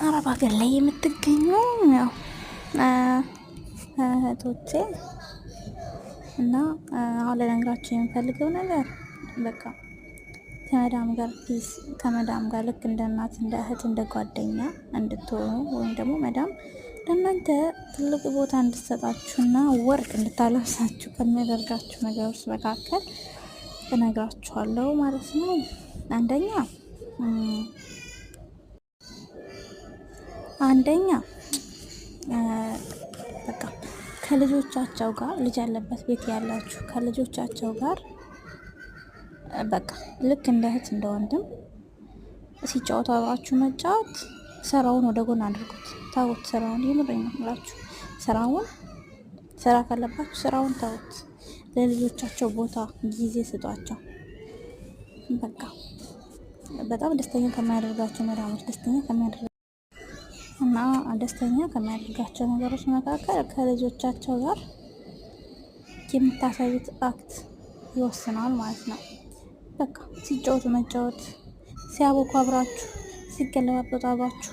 አረብ ሀገር ላይ የምትገኙ ያው እህቶቼ እና አሁን ልነግራችሁ የምፈልገው ነገር በቃ ከመዳም ጋር ፒስ ከመዳም ጋር ልክ እንደ እናት እንደ እህት እንደ ጓደኛ እንድትሆኑ ወይም ደግሞ መዳም ለእናንተ ትልቅ ቦታ እንድትሰጣችሁና ወርቅ እንድታለብሳችሁ ከሚያደርጋችሁ ነገሮች መካከል እነግራችኋለሁ ማለት ነው። አንደኛ በቃ ከልጆቻቸው ጋር ልጅ ያለበት ቤት ያላችሁ ከልጆቻቸው ጋር በቃ ልክ እንደ እህት እንደ ወንድም ሲጫወቱ አብራችሁ መጫወት፣ ስራውን ወደ ጎን አድርጉት፣ ታውት ስራውን የምረኝ ብላችሁ ስራ ካለባችሁ ስራውን ታውት፣ ለልጆቻቸው ቦታ ጊዜ ስጧቸው። በቃ በጣም ደስተኛ ከሚያደርጋቸው መዳሞች ደስተኛ ከሚያደርጋቸው ነገሮች መካከል ከልጆቻቸው ጋር የምታሳዩት አክት ይወስናል ማለት ነው። በቃ ሲጫወቱ መጫወት፣ ሲያቦኩ አብራችሁ፣ ሲገለባበጡ አብራችሁ፣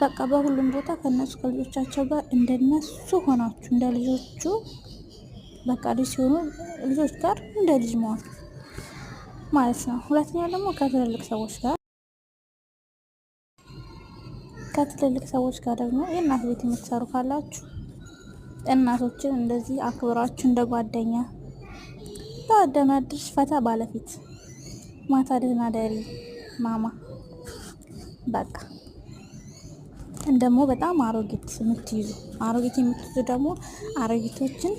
በቃ በሁሉም ቦታ ከነሱ ከልጆቻቸው ጋር እንደነሱ ሆናችሁ እንደ ልጆቹ በቃ ልጅ ሲሆኑ ልጆች ጋር እንደ ልጅ መሆን ማለት ነው። ሁለተኛ ደግሞ ከትልልቅ ሰዎች ጋር ደግሞ የእናት ቤት የምትሰሩ ካላችሁ እናቶችን እንደዚህ አክብራችሁ እንደ ጓደኛ ታደናድርሽ ፈታ ባለፊት ማታ ደህና ደሪ ማማ። በቃ እንደሞ በጣም አሮጊት የምትይዙ ደግሞ አሮጊቶችን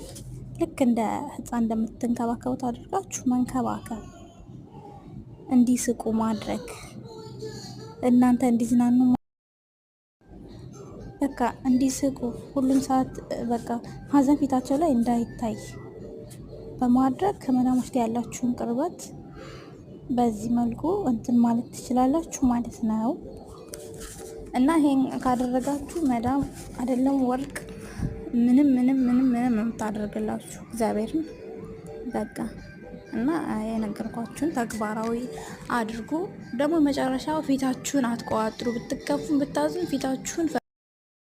ልክ እንደ ህፃን እንደምትንከባከቡት አድርጋችሁ መንከባከብ፣ እንዲስቁ ማድረግ፣ እናንተ እንዲዝናኑ በቃ እንዲስቁ ሁሉም ሰዓት በቃ ሀዘን ፊታቸው ላይ እንዳይታይ በማድረግ ከመዳሞች ጋር ያላችሁን ቅርበት በዚህ መልኩ እንትን ማለት ትችላላችሁ ማለት ነው። እና ይሄን ካደረጋችሁ መዳም አይደለም ወርቅ ምንም የምታደርግላችሁ እግዚአብሔርን በቃ እና የነገርኳችሁን ተግባራዊ አድርጉ። ደግሞ መጨረሻው ፊታችሁን አትቋጥሩ። ብትከፉን ብታዝን ፊታችሁን